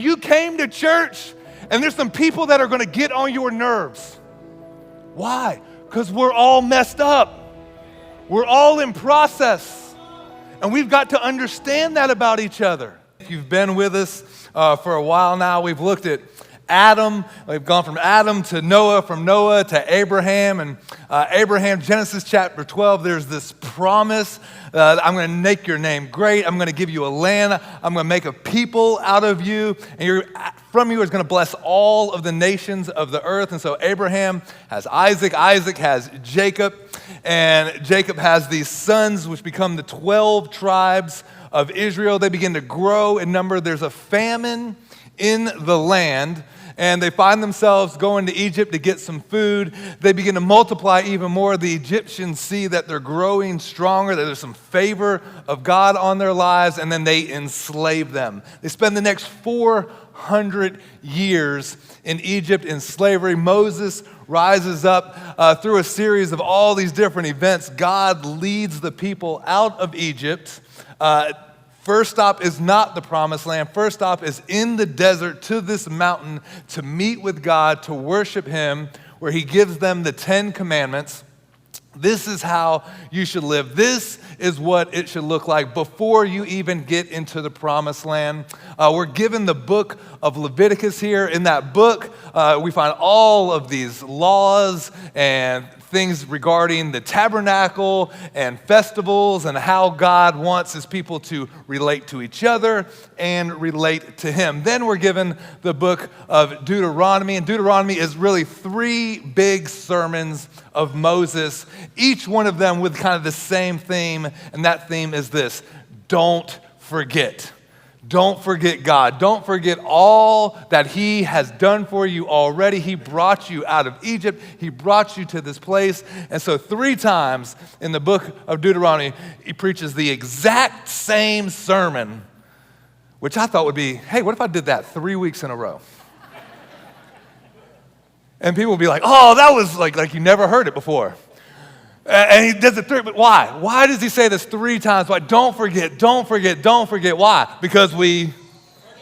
You came to church and there's some people that are going to get on your nerves. Why? Because we're all messed up. We're all in process. And we've got to understand that about each other. If you've been with us for a while now, we've looked at Adam. We've gone from Adam to Noah, from Noah to Abraham. And Abraham, Genesis chapter 12, there's this promise. I'm going to make your name great. I'm going to give you a land. I'm going to make a people out of you. And from you is going to bless all of the nations of the earth. And so Abraham has Isaac. Isaac has Jacob. And Jacob has these sons, which become the 12 tribes of Israel. They begin to grow in number. There's a famine in the land, and they find themselves going to Egypt to get some food. They begin to multiply even more. The Egyptians see that they're growing stronger, that there's some favor of God on their lives, and then they enslave them. They spend the next 400 years in Egypt in slavery. Moses rises up through a series of all these different events. God leads the people out of Egypt. First stop is not the promised land. First stop is in the desert to this mountain to meet with God, to worship him, where he gives them the 10 commandments. This is how you should live. This is what it should look like before you even get into the promised land. We're given the book of Leviticus here. In that book, we find all of these laws and things regarding the tabernacle and festivals and how God wants his people to relate to each other and relate to him. Then we're given the book of Deuteronomy, and Deuteronomy is really 3 big sermons of Moses, each one of them with kind of the same theme, and that theme is this: don't forget. Don't forget God. Don't forget all that he has done for you already. He brought you out of Egypt. He brought you to this place. And so 3 times in the book of Deuteronomy, he preaches the exact same sermon, which I thought would be, hey, what if I did that 3 weeks in a row? And people would be like, oh, that was like you never heard it before. And he does it 3, but why? Why does he say this 3 times? Why? Don't forget, don't forget, don't forget. Why? Because we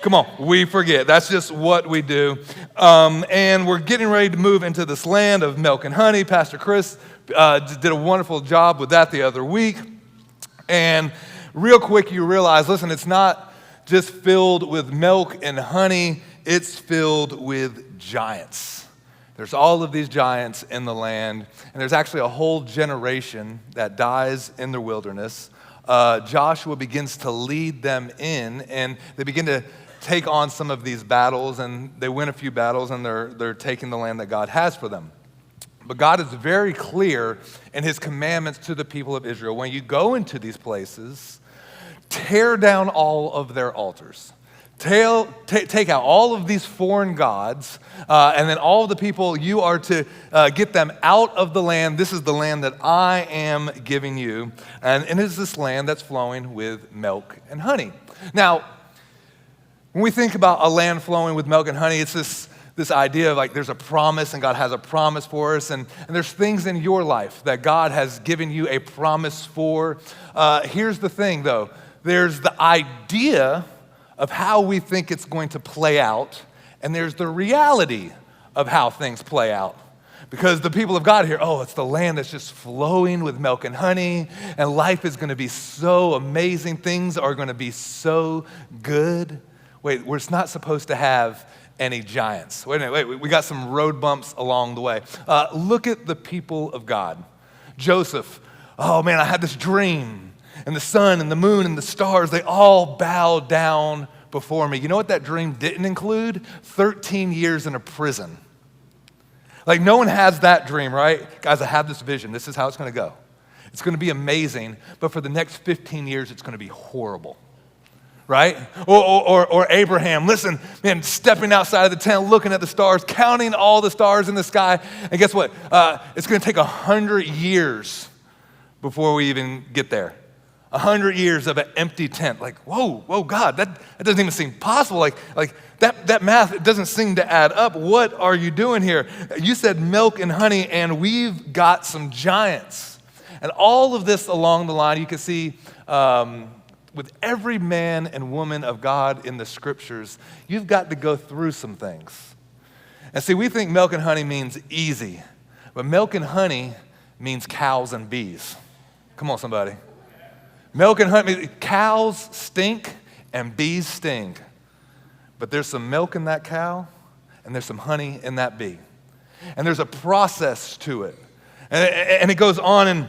forget. That's just what we do. And we're getting ready to move into this land of milk and honey. Pastor Chris did a wonderful job with that the other week. And real quick, you realize, listen, it's not just filled with milk and honey. It's filled with giants. There's all of these giants in the land, and there's actually a whole generation that dies in the wilderness. Joshua begins to lead them in, and they begin to take on some of these battles, and they win a few battles, and they're taking the land that God has for them. But God is very clear in his commandments to the people of Israel. When you go into these places, tear down all of their altars. Take out all of these foreign gods, and then all of the people, you are to get them out of the land. This is the land that I am giving you. And it is this land that's flowing with milk and honey. Now, when we think about a land flowing with milk and honey, it's this idea of like there's a promise and God has a promise for us. And there's things in your life that God has given you a promise for. Here's the thing, though. There's the idea of how we think it's going to play out, and there's the reality of how things play out. Because the people of God here, oh, it's the land that's just flowing with milk and honey, and life is going to be so amazing. Things are going to be so good. Wait, we're not supposed to have any giants. Wait, we got some road bumps along the way. Look at the people of God. Joseph, oh man, I had this dream. And the sun and the moon and the stars, they all bow down before me. You know what that dream didn't include? 13 years in a prison. Like no one has that dream, right? Guys, I have this vision. This is how it's going to go. It's going to be amazing, but for the next 15 years, it's going to be horrible. Right? Or Abraham, listen, man, stepping outside of the tent, looking at the stars, counting all the stars in the sky. And guess what? It's going to take 100 years before we even get there. 100 years of an empty tent. Like, whoa, God, that doesn't even seem possible. Like that math, it doesn't seem to add up. What are you doing here? You said milk and honey, and we've got some giants. And all of this along the line, you can see with every man and woman of God in the scriptures, you've got to go through some things. And see, we think milk and honey means easy, but milk and honey means cows and bees. Come on, somebody. Milk and honey, cows stink and bees sting. But there's some milk in that cow and there's some honey in that bee. And there's a process to it. And it goes on, and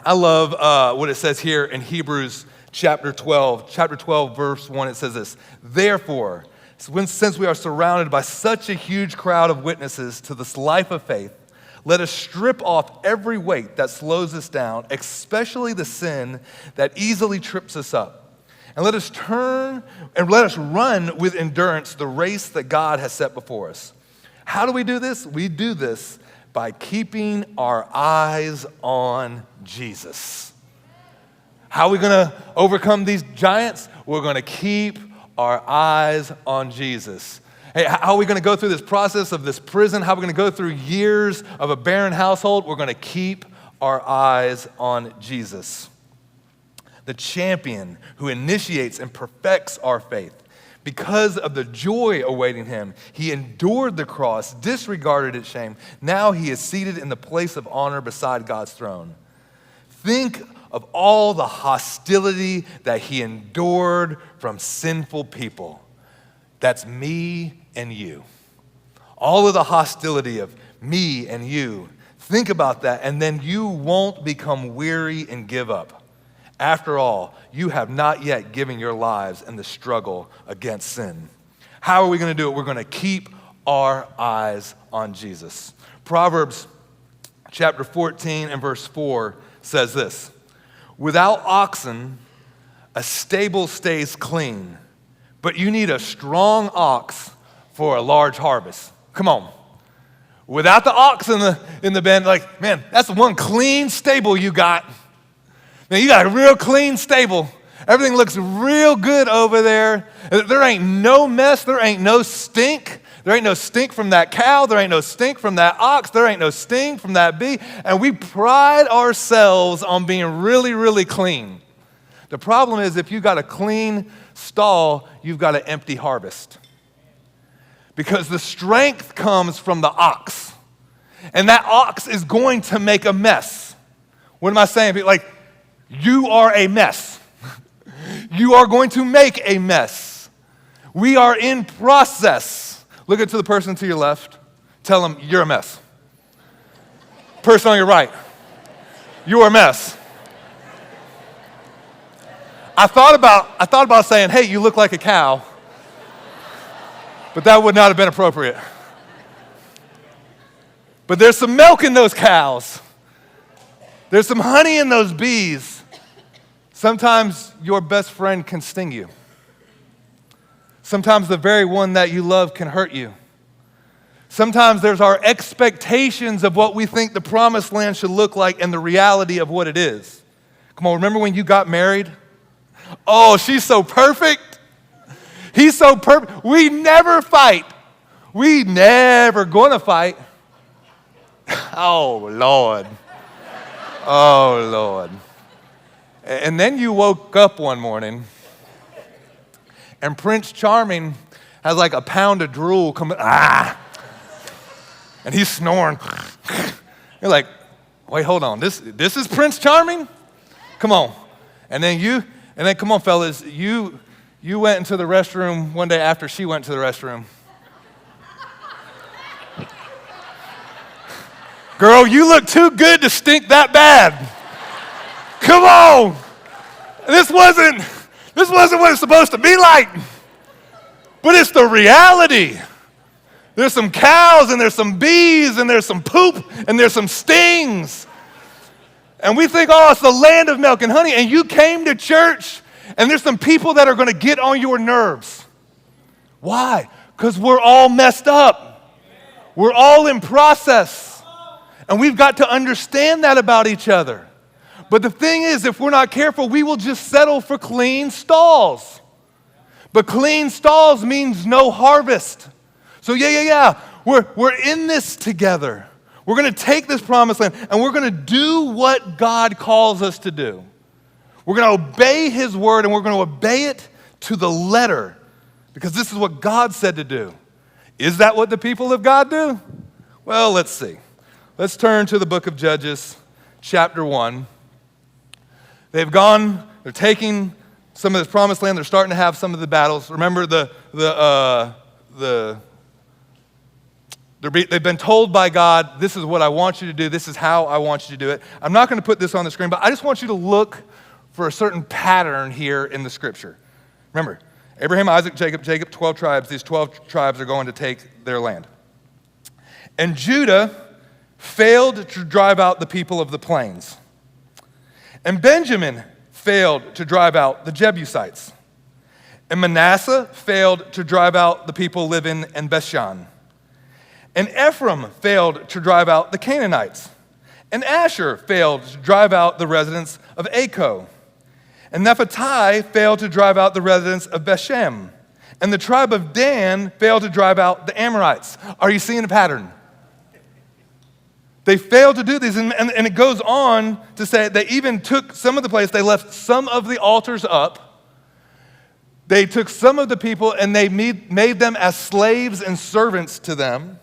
I love what it says here in Hebrews chapter 12. Chapter 12, verse 1, it says this: "Therefore, since we are surrounded by such a huge crowd of witnesses to this life of faith, let us strip off every weight that slows us down, especially the sin that easily trips us up. And let us run with endurance the race that God has set before us." How do we do this? We do this by keeping our eyes on Jesus. How are we going to overcome these giants? We're going to keep our eyes on Jesus. Hey, how are we going to go through this process of this prison? How are we going to go through years of a barren household? We're going to keep our eyes on Jesus, the champion who initiates and perfects our faith. Because of the joy awaiting him, he endured the cross, disregarded its shame. Now he is seated in the place of honor beside God's throne. Think of all the hostility that he endured from sinful people. That's me and you. All of the hostility of me and you. Think about that, and then you won't become weary and give up. After all, you have not yet given your lives in the struggle against sin. How are we going to do it? We're going to keep our eyes on Jesus. Proverbs chapter 14 and verse 4 says this: "Without oxen, a stable stays clean, but you need a strong ox for a large harvest." Come on. Without the ox in the bend, like, man, that's one clean stable you got. Man, you got a real clean stable. Everything looks real good over there. There ain't no mess. There ain't no stink. There ain't no stink from that cow. There ain't no stink from that ox. There ain't no stink from that bee. And we pride ourselves on being really, really clean. The problem is, if you got a clean stall, you've got an empty harvest. Because the strength comes from the ox. And that ox is going to make a mess. What am I saying? Like, you are a mess. You are going to make a mess. We are in process. Look at to the person to your left. Tell them, you're a mess. Person on your right, you're a mess. I thought about saying, hey, you look like a cow. But that would not have been appropriate. But there's some milk in those cows. There's some honey in those bees. Sometimes your best friend can sting you. Sometimes the very one that you love can hurt you. Sometimes there's our expectations of what we think the promised land should look like and the reality of what it is. Come on, remember when you got married? Oh, she's so perfect. He's so perfect. We never fight. We never gonna fight. Oh, Lord. Oh, Lord. And then you woke up one morning and Prince Charming has like a pound of drool coming, and he's snoring. You're like, wait, hold on. This is Prince Charming? Come on. And then come on, fellas, you went into the restroom one day after she went to the restroom. Girl, you look too good to stink that bad. Come on. This wasn't what it's supposed to be like. But it's the reality. There's some cows and there's some bees and there's some poop and there's some stings. And we think, oh, it's the land of milk and honey. And you came to church and there's some people that are going to get on your nerves. Why? Because we're all messed up. We're all in process. And we've got to understand that about each other. But the thing is, if we're not careful, we will just settle for clean stalls. But clean stalls means no harvest. So yeah. We're in this together. We're going to take this promised land and we're going to do what God calls us to do. We're going to obey his word, and we're going to obey it to the letter, because this is what God said to do. Is that what the people of God do? Well, let's see. Let's turn to the book of Judges, chapter 1. They're taking some of this promised land. They're starting to have some of the battles. Remember, they've been told by God, this is what I want you to do. This is how I want you to do it. I'm not going to put this on the screen, but I just want you to look for a certain pattern here in the scripture. Remember, Abraham, Isaac, Jacob, 12 tribes. These 12 tribes are going to take their land. And Judah failed to drive out the people of the plains. And Benjamin failed to drive out the Jebusites. And Manasseh failed to drive out the people living in Bethshan. And Ephraim failed to drive out the Canaanites. And Asher failed to drive out the residents of Acho. And Naphtali failed to drive out the residents of Bethshem. And the tribe of Dan failed to drive out the Amorites. Are you seeing a pattern? They failed to do these, and it goes on to say they even took some of the place, they left some of the altars up. They took some of the people and they made them as slaves and servants to them.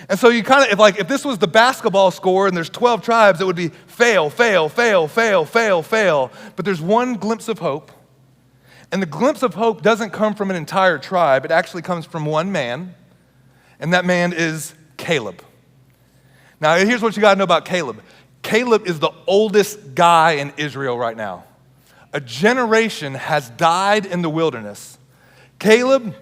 And so you kind of, if this was the basketball score and there's 12 tribes, it would be fail, fail, fail, fail, fail, fail. But there's one glimpse of hope. And the glimpse of hope doesn't come from an entire tribe. It actually comes from one man. And that man is Caleb. Now, here's what you got to know about Caleb. Caleb is the oldest guy in Israel right now. A generation has died in the wilderness. Caleb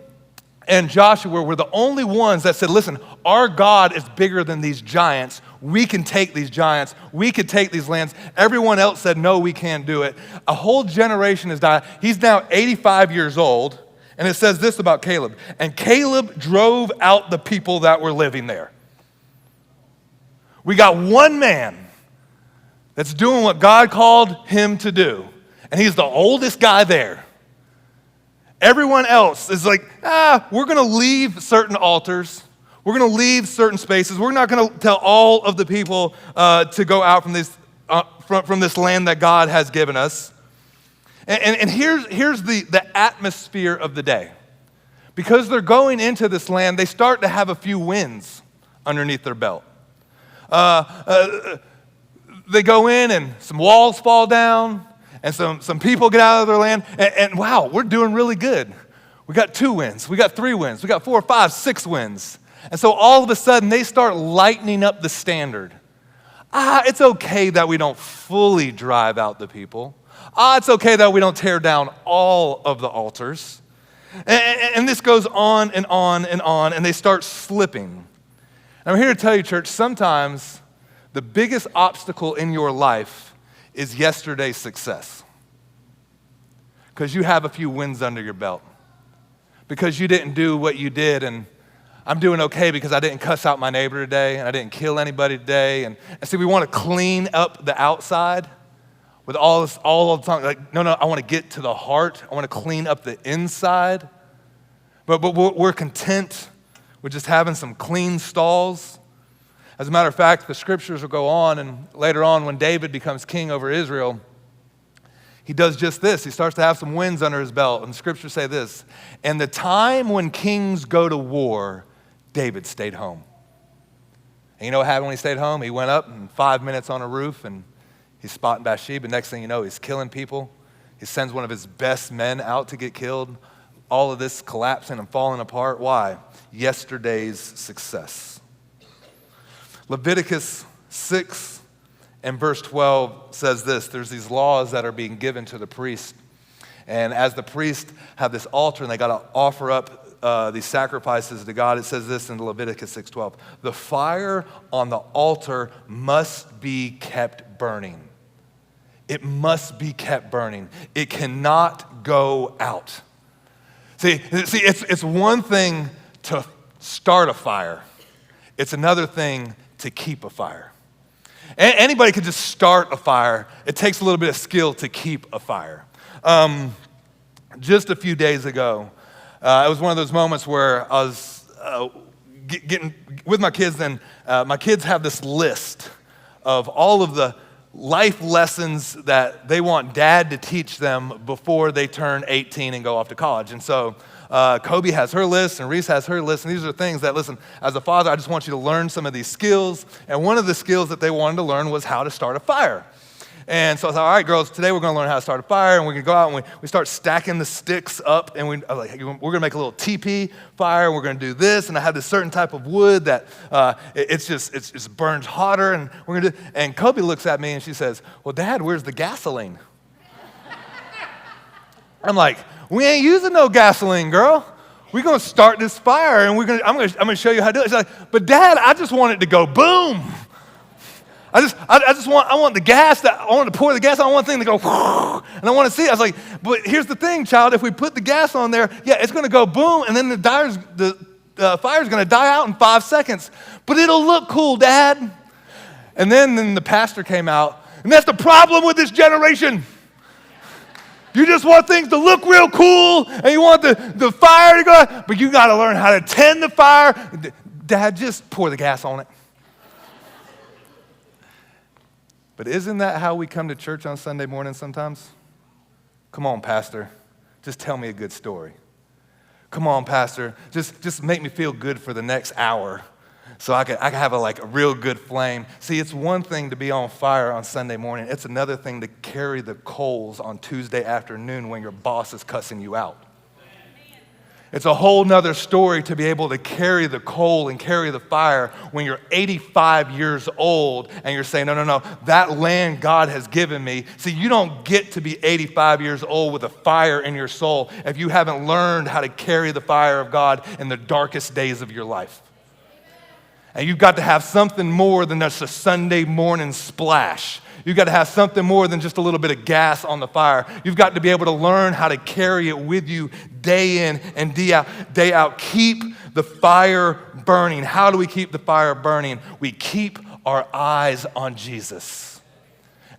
and Joshua were the only ones that said, listen, our God is bigger than these giants. We can take these giants. We can take these lands. Everyone else said, no, we can't do it. A whole generation has died. He's now 85 years old. And it says this about Caleb. And Caleb drove out the people that were living there. We got one man that's doing what God called him to do. And he's the oldest guy there. Everyone else is like, we're going to leave certain altars. We're going to leave certain spaces. We're not going to tell all of the people to go out from this land that God has given us. And here's the atmosphere of the day. Because they're going into this land, they start to have a few wins underneath their belt. They go in and some walls fall down. And some people get out of their land, and wow, we're doing really good. We got 2 wins, we got 3 wins, we got 4, 5, 6 wins. And so all of a sudden, they start lightening up the standard. It's okay that we don't fully drive out the people. It's okay that we don't tear down all of the altars. And this goes on and on and on, and they start slipping. And I'm here to tell you, church, sometimes the biggest obstacle in your life is yesterday's success. Because you have a few wins under your belt. Because you didn't do what you did, and I'm doing okay because I didn't cuss out my neighbor today, and I didn't kill anybody today. And see, we want to clean up the outside with all the time. Like, no, I want to get to the heart. I want to clean up the inside. But we're content with just having some clean stalls. As a matter of fact, the scriptures will go on, and later on when David becomes king over Israel, he does just this. He starts to have some wins under his belt, and the scriptures say this, and the time when kings go to war, David stayed home. And you know what happened when he stayed home? He went up in 5 minutes on a roof, and he's spotting Bathsheba. Next thing you know, he's killing people. He sends one of his best men out to get killed. All of this collapsing and falling apart. Why? Yesterday's success. Leviticus 6 and verse 12 says this. There's these laws that are being given to the priest. And as the priests have this altar and they got to offer up these sacrifices to God, it says this in Leviticus 6:12. The fire on the altar must be kept burning. It must be kept burning. It cannot go out. See, it's one thing to start a fire. It's another thing to keep a fire. Anybody can just start a fire. It takes a little bit of skill to keep a fire. Just a few days ago, it was one of those moments where I was getting with my kids, and my kids have this list of all of the life lessons that they want dad to teach them before they turn 18 and go off to college. And so Kobe has her list and Reese has her list. And these are things that, listen, as a father, I just want you to learn some of these skills. And one of the skills that they wanted to learn was how to start a fire. And so I thought, all right, girls, today we're going to learn how to start a fire, and we're going to go out and we start stacking the sticks up, and we're going to make a little teepee fire, and we're going to do this, and I have this certain type of wood that it just burns hotter, and we're going to do. And Kobe looks at me and she says, well, Dad, where's the gasoline? I'm like, we ain't using no gasoline, girl. We're going to start this fire, and I'm going to show you how to do it. She's like, but Dad, I just want it to go boom. I want the gas, I want to pour the gas, I want the thing to go, and I want to see it. I was like, but here's the thing, child, if we put the gas on there, yeah, it's going to go boom, and then the fire's going to die out in 5 seconds. But it'll look cool, Dad. And then the pastor came out, and that's the problem with this generation. You just want things to look real cool, and you want the fire to go, but you got to learn how to tend the fire. Dad, just pour the gas on it. But isn't that how we come to church on Sunday morning sometimes? Come on, Pastor, just tell me a good story. Come on, Pastor, just make me feel good for the next hour so I can have a real good flame. See, it's one thing to be on fire on Sunday morning. It's another thing to carry the coals on Tuesday afternoon when your boss is cussing you out. It's a whole nother story to be able to carry the coal and carry the fire when you're 85 years old and you're saying, no, that land God has given me. See, you don't get to be 85 years old with a fire in your soul if you haven't learned how to carry the fire of God in the darkest days of your life. And you've got to have something more than just a Sunday morning splash. You've got to have something more than just a little bit of gas on the fire. You've got to be able to learn how to carry it with you day in and day out. Keep the fire burning. How do we keep the fire burning? We keep our eyes on Jesus.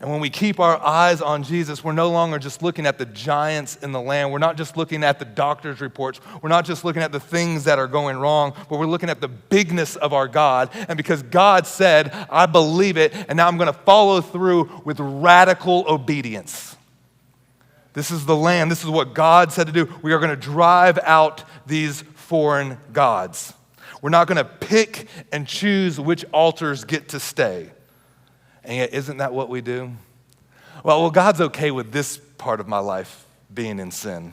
And when we keep our eyes on Jesus, we're no longer just looking at the giants in the land. We're not just looking at the doctor's reports. We're not just looking at the things that are going wrong, but we're looking at the bigness of our God. And because God said, I believe it, and now I'm going to follow through with radical obedience. This is the land. This is what God said to do. We are going to drive out these foreign gods. We're not going to pick and choose which altars get to stay. And yet, isn't that what we do? Well, God's okay with this part of my life being in sin.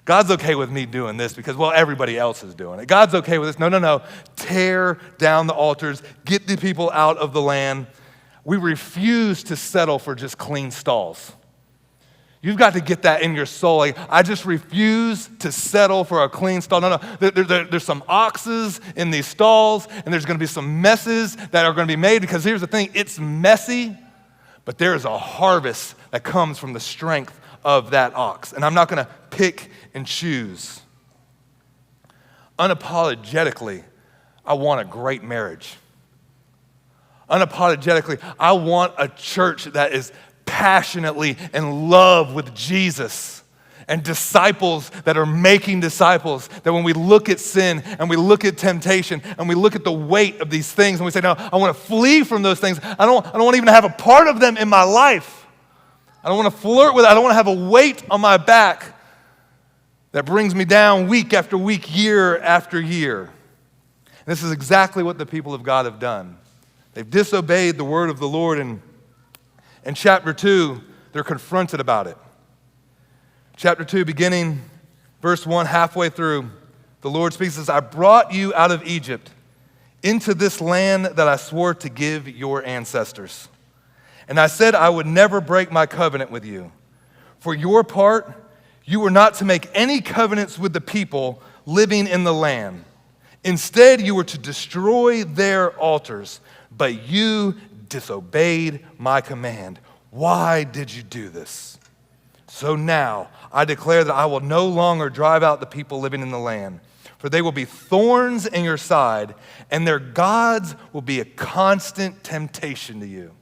God's okay with me doing this because, everybody else is doing it. God's okay with this. No. Tear down the altars. Get the people out of the land. We refuse to settle for just clean stalls. You've got to get that in your soul. I just refuse to settle for a clean stall. No. There's some oxes in these stalls, and there's going to be some messes that are going to be made because here's the thing. It's messy, but there is a harvest that comes from the strength of that ox. And I'm not going to pick and choose. Unapologetically, I want a great marriage. Unapologetically, I want a church that is passionately in love with Jesus and disciples that are making disciples, that when we look at sin and we look at temptation and we look at the weight of these things and we say, no, I want to flee from those things. I don't want to even have a part of them in my life. I don't want to flirt with it. I don't want to have a weight on my back that brings me down week after week, year after year. And this is exactly what the people of God have done. They've disobeyed the word of the Lord, and in chapter 2, they're confronted about it. Chapter 2, beginning verse 1, halfway through, the Lord speaks and says, I brought you out of Egypt into this land that I swore to give your ancestors. And I said I would never break my covenant with you. For your part, you were not to make any covenants with the people living in the land. Instead, you were to destroy their altars, but you disobeyed my command. Why did you do this? So now I declare that I will no longer drive out the people living in the land, for they will be thorns in your side, and their gods will be a constant temptation to you.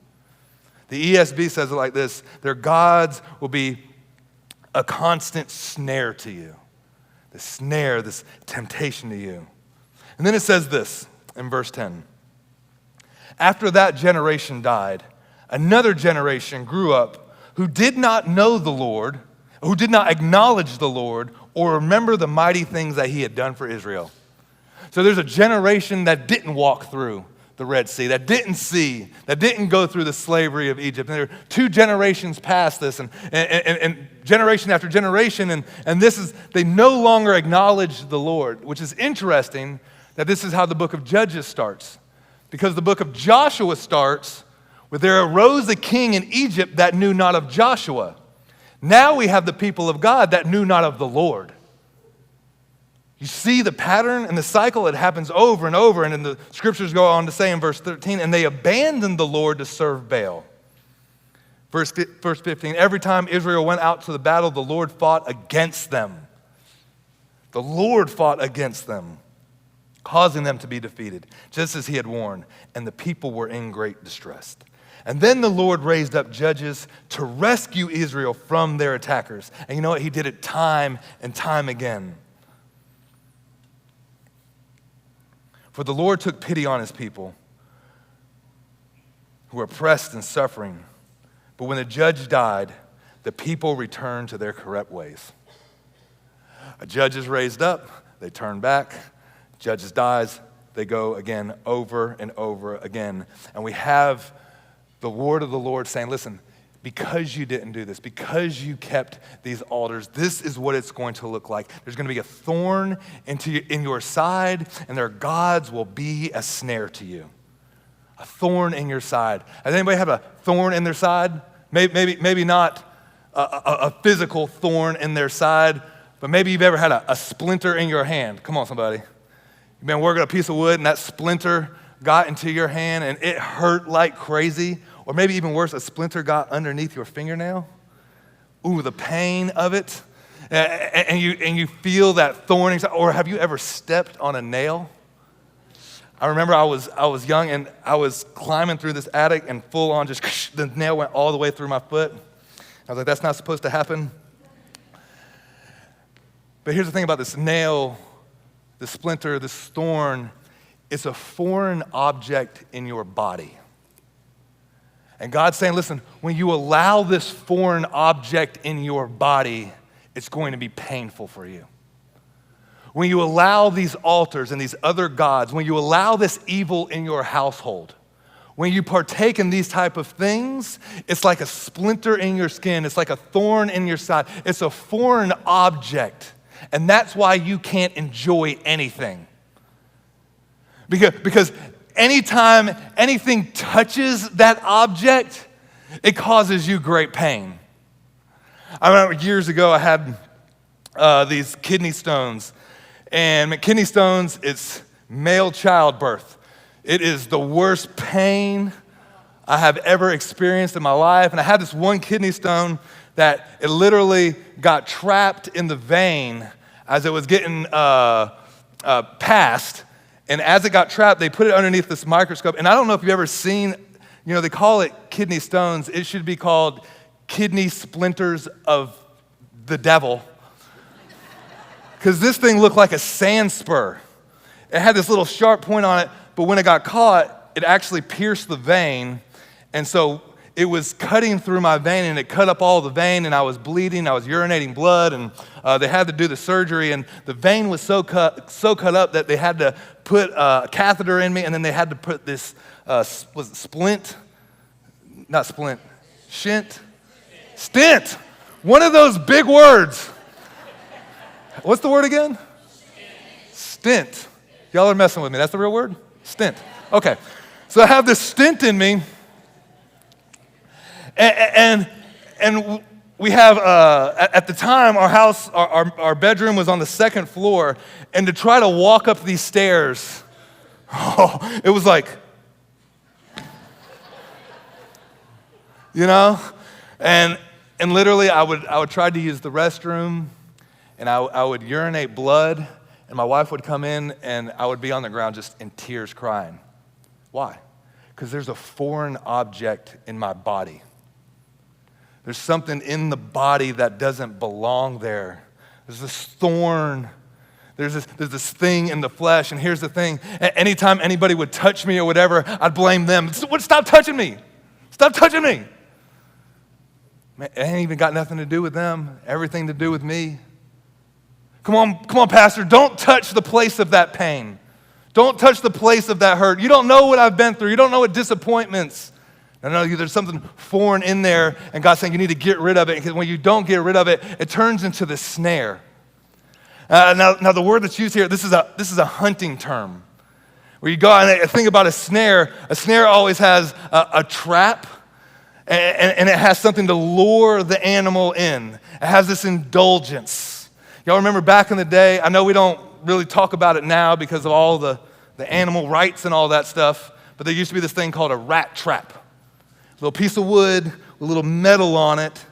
The ESV says it like this: their gods will be a constant snare to you. The snare, this temptation to you. And then it says this in verse 10. After that generation died, Another generation grew up who did not know the Lord, who did not acknowledge the Lord or remember the mighty things that he had done for Israel. So there's a generation that didn't walk through the Red Sea, that didn't see, that didn't go through the slavery of Egypt. And there are 2 generations past this, and generation after generation, and this is, they no longer acknowledge the Lord, which is interesting that this is how the book of Judges starts. Because the book of Joshua starts with, there arose a king in Egypt that knew not of Joshua. Now we have the people of God that knew not of the Lord. You see the pattern and the cycle, it happens over and over. And then the scriptures go on to say in verse 13, and they abandoned the Lord to serve Baal. Verse 15, every time Israel went out to the battle, the Lord fought against them. The Lord fought against them, causing them to be defeated, just as he had warned, and the people were in great distress. And then the Lord raised up judges to rescue Israel from their attackers. And you know what? He did it time and time again. For the Lord took pity on his people who were oppressed and suffering. But when the judge died, the people returned to their corrupt ways. A judge is raised up, they turn back. Judges dies, they go again over and over again. And we have the word of the Lord saying, listen, because you didn't do this, because you kept these altars, this is what it's going to look like. There's going to be a thorn in your side, and their gods will be a snare to you. A thorn in your side. Has anybody have a thorn in their side? Maybe not a physical thorn in their side, but maybe you've ever had a splinter in your hand. Come on, somebody. You've been working a piece of wood, and that splinter got into your hand, and it hurt like crazy. Or maybe even worse, a splinter got underneath your fingernail. Ooh, the pain of it. And you feel that thorn. Or have you ever stepped on a nail? I remember I was young, and I was climbing through this attic, and full on just the nail went all the way through my foot. I was like, that's not supposed to happen. But here's the thing about this nail, the splinter, this thorn. It's a foreign object in your body. And God's saying, listen, when you allow this foreign object in your body, it's going to be painful for you. When you allow these altars and these other gods, when you allow this evil in your household, when you partake in these type of things, it's like a splinter in your skin. It's like a thorn in your side. It's a foreign object. And that's why you can't enjoy anything. Because anytime anything touches that object, it causes you great pain. I remember years ago I had these kidney stones. And kidney stones, it's male childbirth. It is the worst pain I have ever experienced in my life. And I had this one kidney stone that it literally got trapped in the vein as it was getting passed. And as it got trapped, they put it underneath this microscope. And I don't know if you've ever seen, they call it kidney stones. It should be called kidney splinters of the devil. Because this thing looked like a sand spur. It had this little sharp point on it, but when it got caught, it actually pierced the vein. And so it was cutting through my vein, and it cut up all the vein, and I was bleeding, I was urinating blood, and they had to do the surgery, and the vein was so cut up that they had to put a catheter in me, and then they had to put this, was it splint? Not splint, stent? Stent! One of those big words. What's the word again? Stent. Y'all are messing with me. That's the real word? Stent. Okay. So I have this stent in me, and we have, at the time, our house, our bedroom was on the second floor, and to try to walk up these stairs, it was like, and literally I would try to use the restroom, and I would urinate blood, and my wife would come in, and I would be on the ground just in tears crying. Why? Because there's a foreign object in my body. There's something in the body that doesn't belong there. There's this thorn. There's this thing in the flesh. And here's the thing. Anytime anybody would touch me or whatever, I'd blame them. Stop touching me. Stop touching me. Man, it ain't even got nothing to do with them, everything to do with me. Come on, Pastor, don't touch the place of that pain. Don't touch the place of that hurt. You don't know what I've been through. You don't know what disappointments. No, there's something foreign in there, and God's saying you need to get rid of it, because when you don't get rid of it, it turns into the snare. Now the word that's used here, this is a hunting term. Where you go, and I think about a snare always has a trap, and it has something to lure the animal in. It has this indulgence. Y'all remember back in the day, I know we don't really talk about it now because of all the animal rights and all that stuff, but there used to be this thing called a rat trap. A little piece of wood with a little metal on it,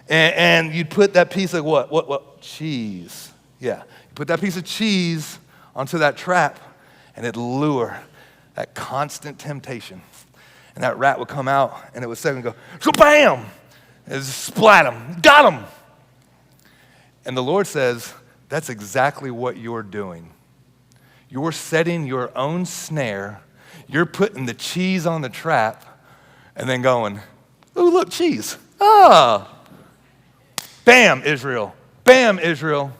and you'd put that piece of what? Cheese. Yeah, you put that piece of cheese onto that trap, and it'd lure that constant temptation. And that rat would come out, and it would say and go, bam! And just splat him, got him. And the Lord says, that's exactly what you're doing. You're setting your own snare. You're putting the cheese on the trap, and then going, oh, look, cheese. Ah. Bam, Israel. Bam, Israel.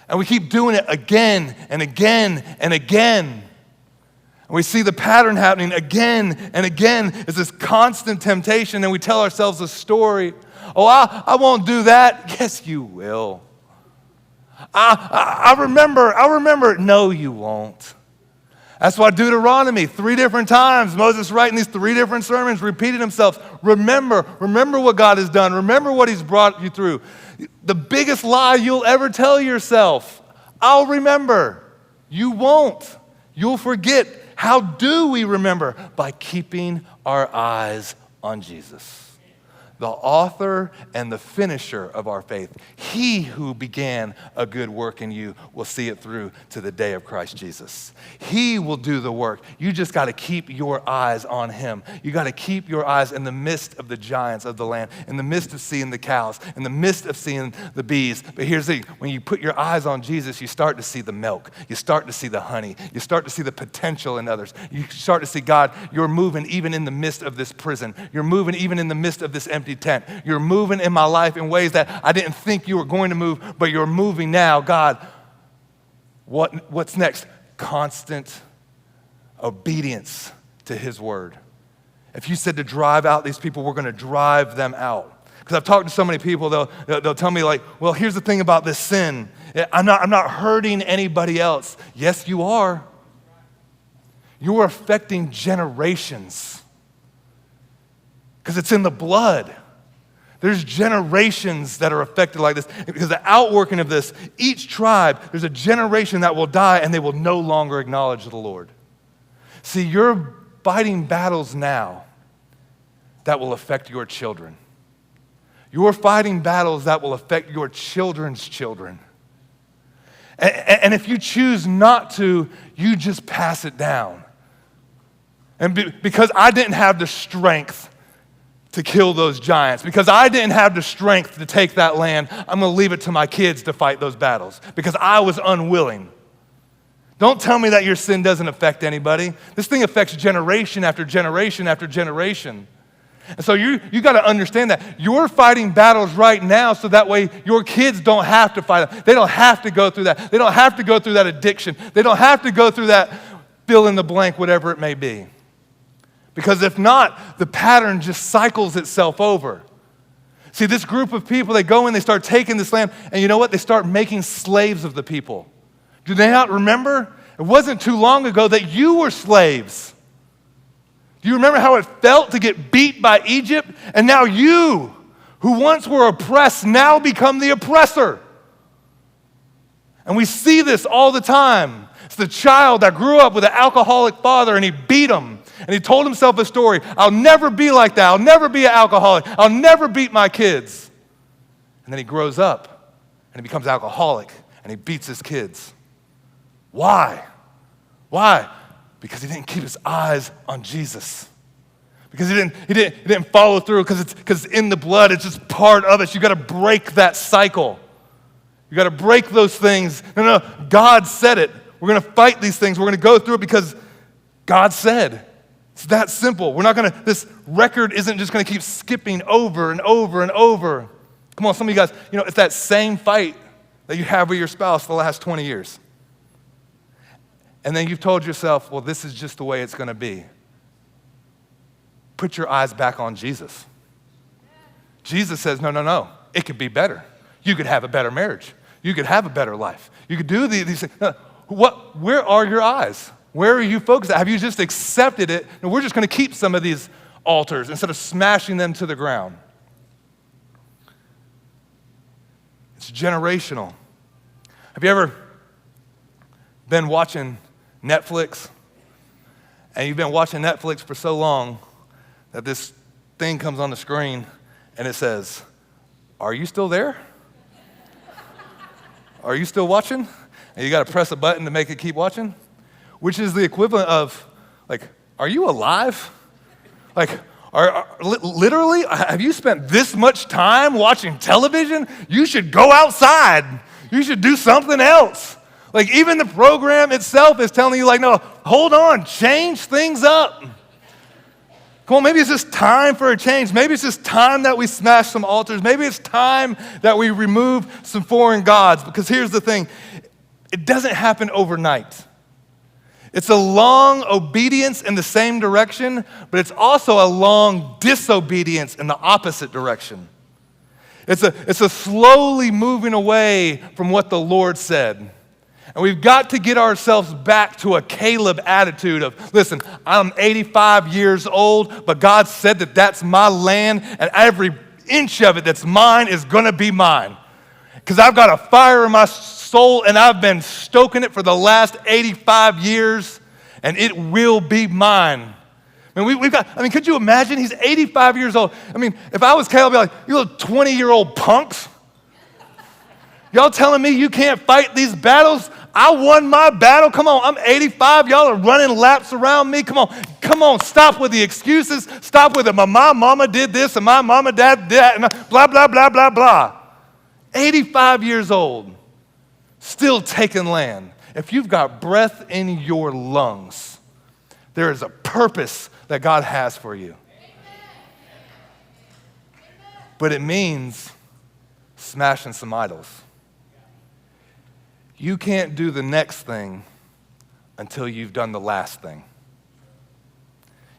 And we keep doing it again and again and again. And we see the pattern happening again and again. It's this constant temptation, and we tell ourselves a story. Oh, I won't do that. Yes, you will. I remember. No, you won't. That's why Deuteronomy, 3 different times, Moses writing these 3 different sermons, repeated himself. Remember what God has done. Remember what he's brought you through. The biggest lie you'll ever tell yourself, I'll remember. You won't. You'll forget. How do we remember? By keeping our eyes on Jesus, the author and the finisher of our faith. He who began a good work in you will see it through to the day of Christ Jesus. He will do the work. You just got to keep your eyes on him. You got to keep your eyes in the midst of the giants of the land, in the midst of seeing the cows, in the midst of seeing the bees. But here's the thing, when you put your eyes on Jesus, you start to see the milk. You start to see the honey. You start to see the potential in others. You start to see, God, you're moving even in the midst of this prison. You're moving even in the midst of this empty tent. You're moving in my life in ways that I didn't think you were going to move, but you're moving now. God, what's next? Constant obedience to his word. If you said to drive out these people, we're going to drive them out. Because I've talked to so many people, they'll tell me like, well, here's the thing about this sin. I'm not hurting anybody else. Yes, you are. You're affecting generations. Because it's in the blood. There's generations that are affected like this. Because the outworking of this, each tribe, there's a generation that will die and they will no longer acknowledge the Lord. See, you're fighting battles now that will affect your children. You're fighting battles that will affect your children's children. And if you choose not to, you just pass it down. And because I didn't have the strength to kill those giants, because I didn't have the strength to take that land, I'm going to leave it to my kids to fight those battles because I was unwilling. Don't tell me that your sin doesn't affect anybody. This thing affects generation after generation after generation. And so you got to understand that you're fighting battles right now so that way your kids don't have to fight them. They don't have to go through that. They don't have to go through that addiction. They don't have to go through that fill in the blank, whatever it may be. Because if not, the pattern just cycles itself over. See, this group of people, they go in, they start taking this land, and you know what? They start making slaves of the people. Do they not remember? It wasn't too long ago that you were slaves. Do you remember how it felt to get beat by Egypt? And now you, who once were oppressed, now become the oppressor. And we see this all the time. It's the child that grew up with an alcoholic father and he beat him. And he told himself a story. I'll never be like that. I'll never be an alcoholic. I'll never beat my kids. And then he grows up and he becomes alcoholic and he beats his kids. Why? Why? Because he didn't keep his eyes on Jesus. Because he didn't follow through because it's in the blood. It's just part of it. You got to break that cycle. You got to break those things. No, God said it. We're going to fight these things. We're going to go through it because God said. It's that simple. This record isn't just gonna keep skipping over and over and over. Come on, some of you guys, it's that same fight that you have with your spouse the last 20 years. And then you've told yourself, well, this is just the way it's gonna be. Put your eyes back on Jesus. Jesus says, no, it could be better. You could have a better marriage. You could have a better life. You could do these things. No, where are your eyes? Where are you focused at? Have you just accepted it? No, we're just gonna keep some of these altars instead of smashing them to the ground. It's generational. Have you ever been watching Netflix and you've been watching Netflix for so long that this thing comes on the screen and it says, are you still there? Are you still watching? And you got to press a button to make it keep watching, which is the equivalent of, are you alive? Literally, have you spent this much time watching television? You should go outside. You should do something else. Even the program itself is telling you, no, hold on, change things up. Come on, maybe it's just time for a change. Maybe it's just time that we smash some altars. Maybe it's time that we remove some foreign gods. Because here's the thing, it doesn't happen overnight. It's a long obedience in the same direction, but it's also a long disobedience in the opposite direction. It's a slowly moving away from what the Lord said. And we've got to get ourselves back to a Caleb attitude of, listen, I'm 85 years old, but God said that that's my land, and every inch of it that's mine is gonna be mine. Because I've got a fire in my soul, and I've been stoking it for the last 85 years, and it will be mine. Could you imagine? He's 85 years old. If I was Caleb, I'd be like, you little 20-year-old punks. Y'all telling me you can't fight these battles? I won my battle. Come on, I'm 85. Y'all are running laps around me. Come on, stop with the excuses. Stop with it. My mama did this, and my mama dad did that, and blah, blah, blah, blah, blah. 85 years old, still taking land. If you've got breath in your lungs, there is a purpose that God has for you. But it means smashing some idols. You can't do the next thing until you've done the last thing.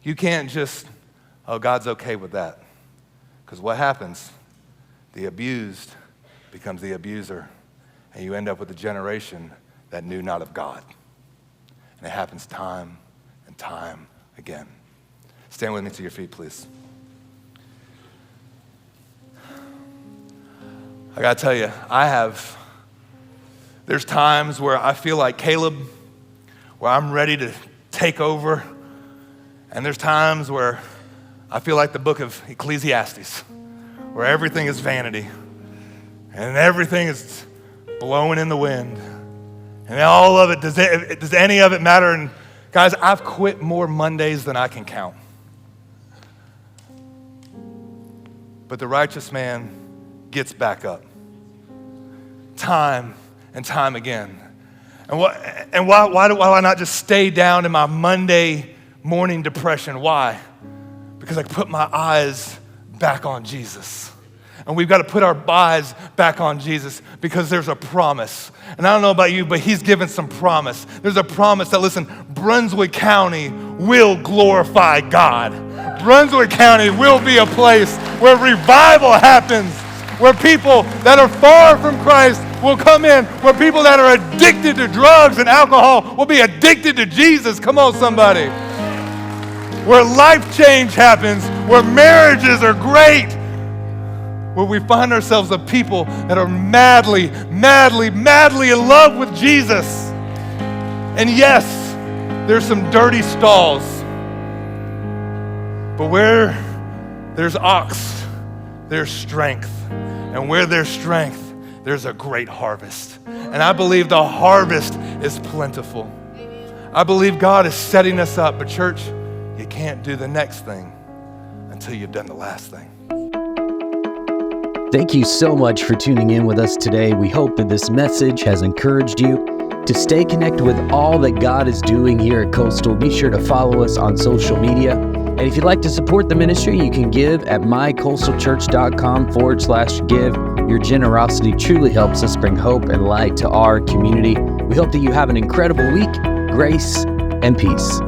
You can't just, God's okay with that. Because what happens? The abused becomes the abuser, and you end up with a generation that knew not of God. And it happens time and time again. Stand with me to your feet, please. I gotta tell you, there's times where I feel like Caleb, where I'm ready to take over, and there's times where I feel like the book of Ecclesiastes, where everything is vanity, and everything is blowing in the wind, and all of it, does any of it matter? And guys, I've quit more Mondays than I can count. But the righteous man gets back up, time and time again. And why do I not just stay down in my Monday morning depression? Why? Because I put my eyes back on Jesus. And we've got to put our eyes back on Jesus because there's a promise. And I don't know about you, but he's given some promise. There's a promise that, listen, Brunswick County will glorify God. Brunswick County will be a place where revival happens, where people that are far from Christ will come in, where people that are addicted to drugs and alcohol will be addicted to Jesus. Come on, somebody. Where life change happens, where marriages are great, where we find ourselves a people that are madly, madly, madly in love with Jesus. And yes, there's some dirty stalls, but where there's ox, there's strength. And where there's strength, there's a great harvest. And I believe the harvest is plentiful. I believe God is setting us up, but church, you can't do the next thing until you've done the last thing. Thank you so much for tuning in with us today. We hope that this message has encouraged you. To stay connected with all that God is doing here at Coastal, be sure to follow us on social media. And if you'd like to support the ministry, you can give at mycoastalchurch.com/give. Your generosity truly helps us bring hope and light to our community. We hope that you have an incredible week. Grace and peace.